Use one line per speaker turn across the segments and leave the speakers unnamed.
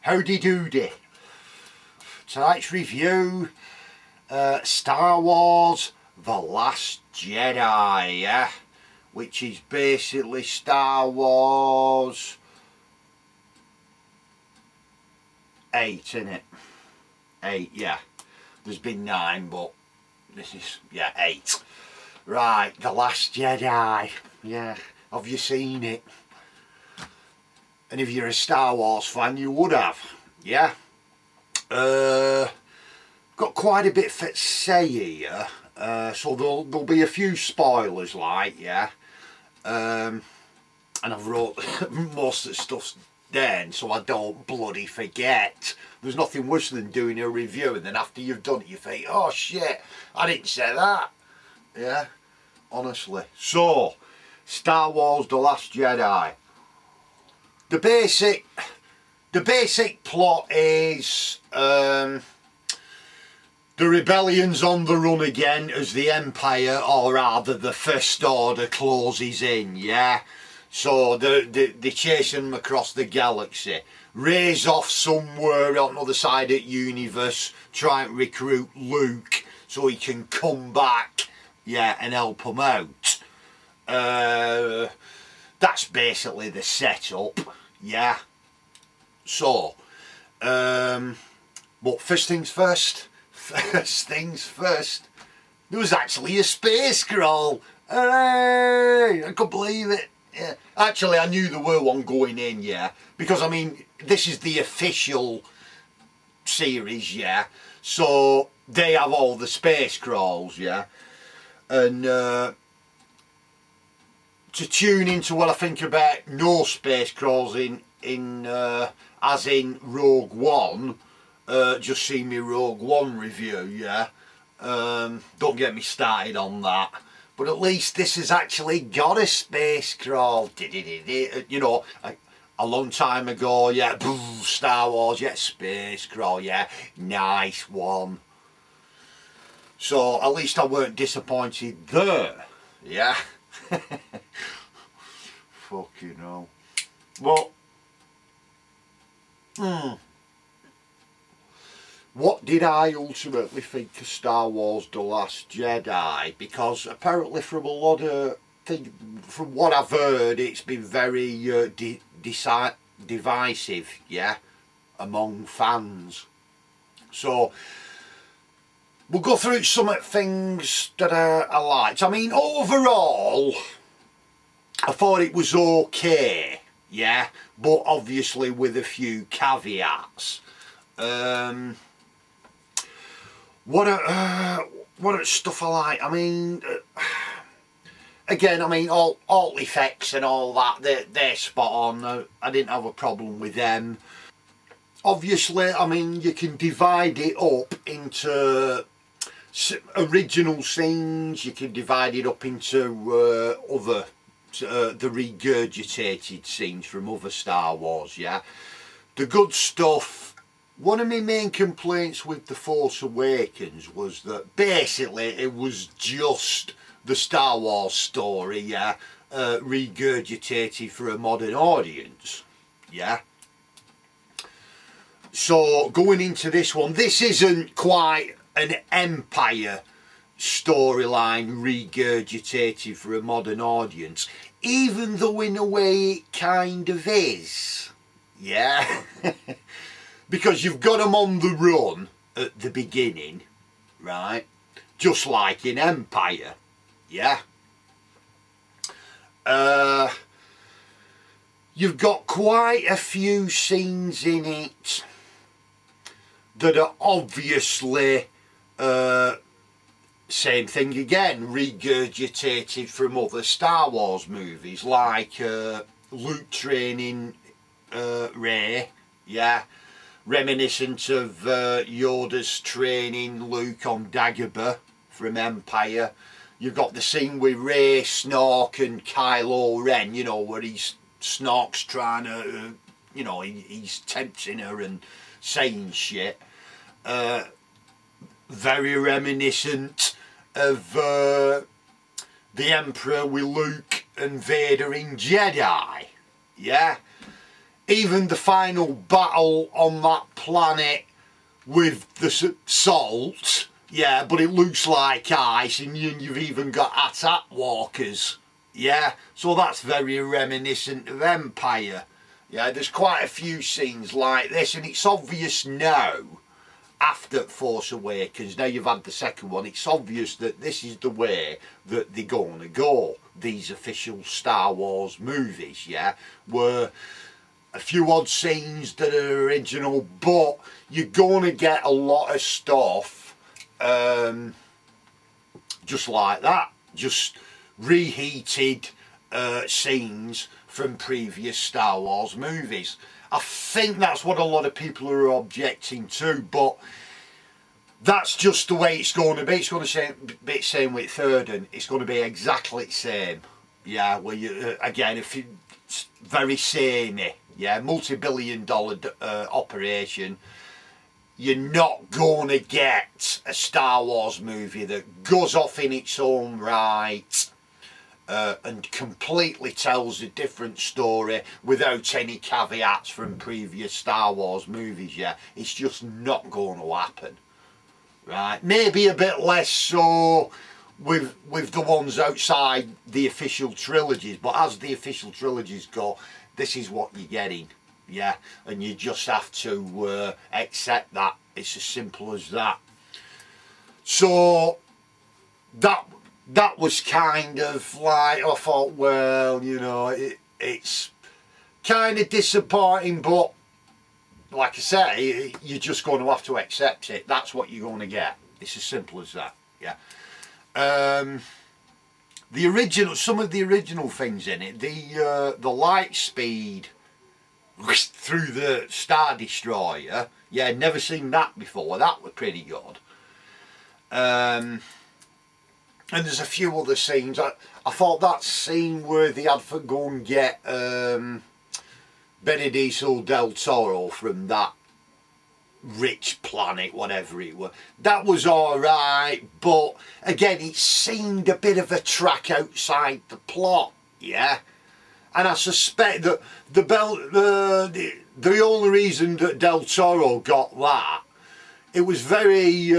Howdy doody. Tonight's review, Star Wars The Last Jedi, yeah? Which is basically Star Wars 8, innit? 8, yeah. There's been 9, but this is, yeah, 8. Right, The Last Jedi. Yeah, have you seen it? And if you're a Star Wars fan, you would have, yeah? Got quite a bit to say here, so there'll be a few spoilers, like, yeah? And I've wrote most of the stuff down so I don't bloody forget. There's nothing worse than doing a review and then after you've done it you think, oh shit, I didn't say that. Yeah, honestly. So, Star Wars The Last Jedi. The basic plot is the rebellion's on the run again as the Empire, or rather the First Order, closes in, yeah? So they're chasing them across the galaxy. Rey's off somewhere on the other side of the universe trying to recruit Luke so he can come back, yeah, and help them out. That's basically the setup, yeah? So, but first things first, there was actually a space scroll. Hooray! I couldn't believe it. Yeah. Actually, I knew there were one going in, yeah, because I mean, this is the official series, yeah, so they have all the space crawls, yeah, and to tune into what I think about no space crawls as in Rogue One, just see me Rogue One review, yeah. Don't get me started on that. But at least this has actually got a space crawl. You know, a long time ago, yeah, Star Wars, yeah, space crawl, yeah, nice one. So at least I weren't disappointed there, yeah. Fucking hell. Well, what did I ultimately think of Star Wars The Last Jedi? Because apparently from a lot of things, from what I've heard, it's been very divisive, yeah, among fans. So we'll go through some things that I liked. I mean, overall, I thought it was okay, yeah, but obviously with a few caveats. What stuff I like? I mean, again, I mean, all effects and all that, they're spot on. I didn't have a problem with them. Obviously, I mean, you can divide it up into original scenes. You can divide it up into other, the regurgitated scenes from other Star Wars, yeah. The good stuff. One of my main complaints with The Force Awakens was that basically it was just the Star Wars story, yeah, regurgitated for a modern audience, yeah. So going into this one, this isn't quite an Empire storyline regurgitated for a modern audience, even though in a way it kind of is, yeah. Because you've got them on the run at the beginning, right? Just like in Empire, yeah? You've got quite a few scenes in it that are obviously, same thing again, regurgitated from other Star Wars movies, like Luke training Rey, yeah? Reminiscent of Yoda's training Luke on Dagobah from Empire. You've got the scene with Rey, Snoke and Kylo Ren, you know, where Snoke's trying to, you know, he's tempting her and saying shit. Very reminiscent of the Emperor with Luke and Vader in Jedi, yeah? even the final battle on that planet with the salt, yeah, but it looks like ice, and you've even got attack walkers, yeah, so that's very reminiscent of Empire. Yeah, there's quite a few scenes like this, and it's obvious now, after Force Awakens, now you've had the second one, it's obvious that this is the way that they're going to go, these official Star Wars movies, yeah, where a few odd scenes that are original, but you're going to get a lot of stuff just like that, just reheated scenes from previous Star Wars movies. I think that's what a lot of people are objecting to, but that's just the way it's going to be. It's going to be the same with third, and it's going to be exactly the same. Yeah, where you again, if you, it's very samey. Yeah, multi-billion-dollar operation. You're not going to get a Star Wars movie that goes off in its own right and completely tells a different story without any caveats from previous Star Wars movies. Yeah, it's just not going to happen. Right, maybe a bit less so with the ones outside the official trilogies, but as the official trilogies go, this is what you're getting, yeah, and you just have to accept that. It's as simple as that. So that was kind of like, I thought, well, you know, it's kind of disappointing, but like I say, you're just going to have to accept it. That's what you're going to get. It's as simple as that, yeah. The original, some of the original things in it, the light speed through the Star Destroyer, yeah, never seen that before. That was pretty good. And there's a few other scenes. I thought that scene where they had to go and get Benicio del Toro from that rich planet, whatever it was, that was alright, but again, it seemed a bit of a track outside the plot, yeah. And I suspect that the only reason that Del Toro got that, it was very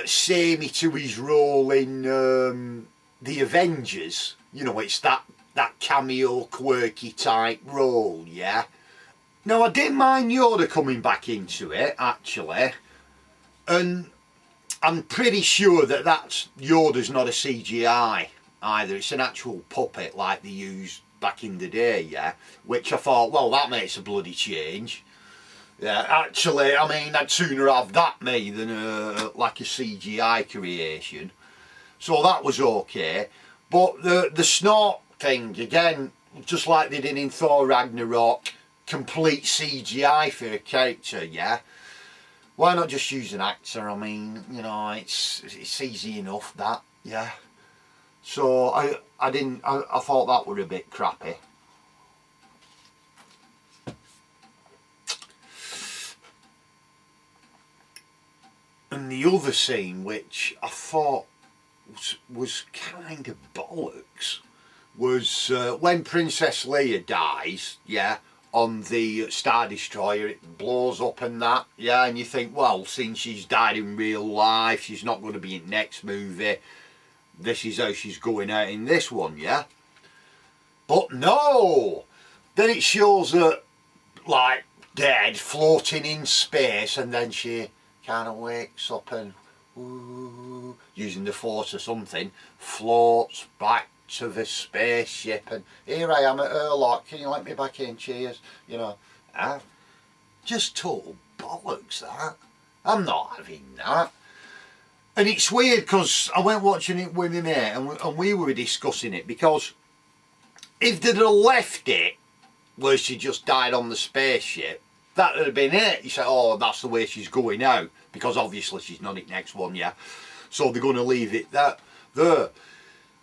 samey to his role in the Avengers. You know, it's that cameo, quirky type role, yeah. Now, I didn't mind Yoda coming back into it, actually, and I'm pretty sure that Yoda's not a CGI either. It's an actual puppet like they used back in the day, yeah, which I thought, well, that makes a bloody change. Yeah, actually, I mean, I'd sooner have that made than like a CGI creation. So that was okay. But the snort thing, again, just like they did in Thor Ragnarok, complete CGI for a character, yeah. Why not just use an actor? I mean, you know, it's easy enough, that, yeah. So I thought that were a bit crappy. And the other scene, which I thought was kind of bollocks, was when Princess Leia dies, yeah, on the Star Destroyer, it blows up and that, yeah, and you think, well, since she's died in real life, she's not going to be in the next movie, this is how she's going out in this one, yeah. But no! Then it shows her, like, dead, floating in space, and then she kind of wakes up and, ooh, using the Force or something, floats back to the spaceship, and here I am at Urlock, can you let me back in, cheers, you know. Just total bollocks, that. I'm not having that. And it's weird because I went watching it with my mate, and we were discussing it, because if they'd have left it where she just died on the spaceship, that would have been it. You say, oh, that's the way she's going out, because obviously she's not in the next one, yeah. So they're going to leave it there.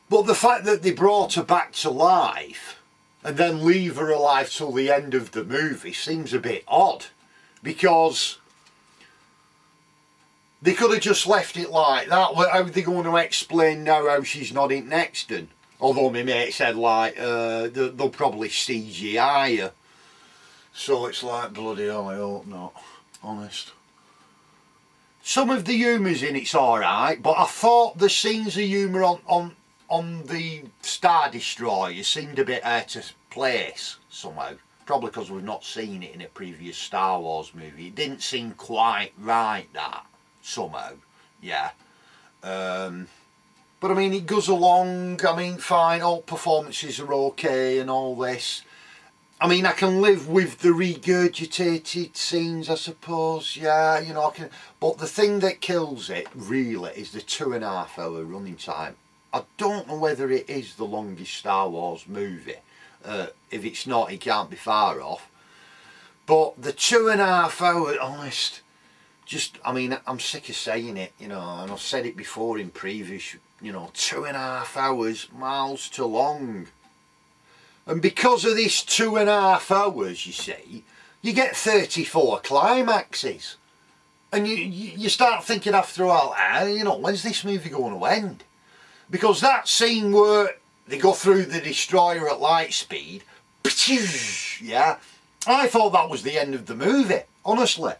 But the fact that they brought her back to life and then leave her alive till the end of the movie seems a bit odd, because they could have just left it like that. How are they going to explain now how she's not in next one? Although my mate said, like, they'll probably CGI her. So it's like, bloody hell, I hope not, honest. Some of the humour's in it's alright, but I thought the scenes of humour on the Star Destroyer seemed a bit out of place somehow. Probably because we've not seen it in a previous Star Wars movie. It didn't seem quite right, that, somehow, yeah. But I mean, it goes along, I mean, fine, all performances are okay and all this. I mean, I can live with the regurgitated scenes, I suppose, yeah, you know, I can. But the thing that kills it, really, is the 2.5 hour running time. I don't know whether it is the longest Star Wars movie. If it's not, it can't be far off. But the 2.5 hour, honest, just, I mean, I'm sick of saying it, you know, and I've said it before in previous, you know, 2.5 hours, miles too long. And because of this 2.5 hours, you see, you get 34 climaxes. And you start thinking after a while, you know, when's this movie going to end? Because that scene where they go through the destroyer at light speed, yeah, I thought that was the end of the movie, honestly.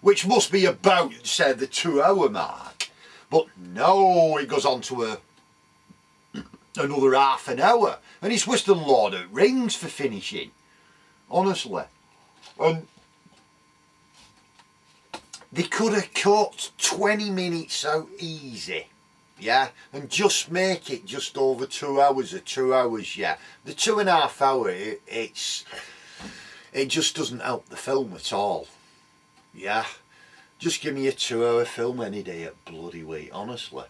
Which must be about, say, the 2 hour mark. But no, it goes on to another half an hour. And it's worse than Lord of the Rings for finishing. Honestly. And they could have cut 20 minutes so easy. Yeah, and just make it just over 2 hours or 2 hours, yeah. The 2.5 hour, it just doesn't help the film at all. Yeah, just give me a 2 hour film any day at bloody week, honestly.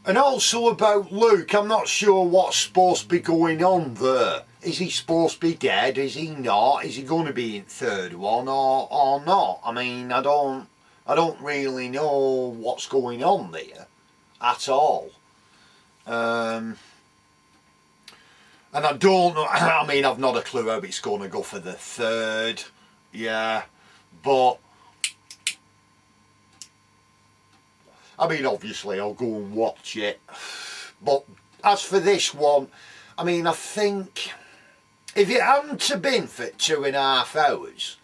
And also about Luke, I'm not sure what's supposed to be going on there. Is he supposed to be dead? Is he not? Is he going to be in third one or not? I mean, I don't really know what's going on there at all. And I don't know, I mean, I've not a clue how it's going to go for the third, yeah, but I mean, obviously I'll go and watch it. But as for this one, I mean, I think if it hadn't have been for 2.5 hours,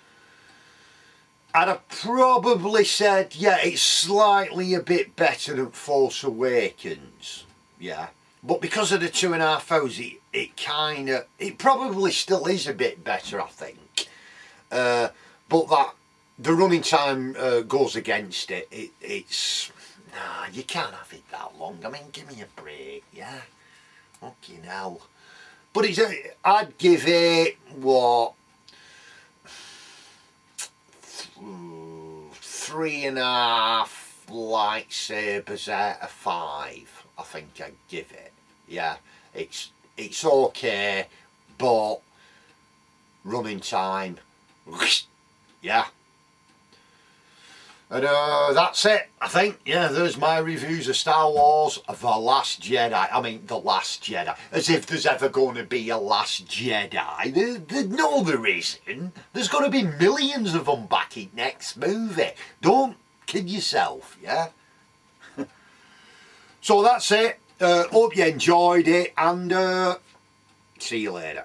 I'd have probably said, yeah, it's slightly a bit better than Force Awakens, yeah. But because of the 2.5 hours, it probably still is a bit better, I think. But that the running time goes against it. It's nah, you can't have it that long. I mean, give me a break, yeah. Fucking hell. But I'd give it what, 3.5 lightsabers out of 5. I think I'd give it. Yeah, it's okay, but running time, yeah. And that's it, I think. Yeah, there's my reviews of Star Wars, The Last Jedi. I mean, The Last Jedi. As if there's ever going to be a Last Jedi. No, there isn't. There's going to be millions of them back in next movie. Don't kid yourself, yeah? So that's it. Hope you enjoyed it, and see you later.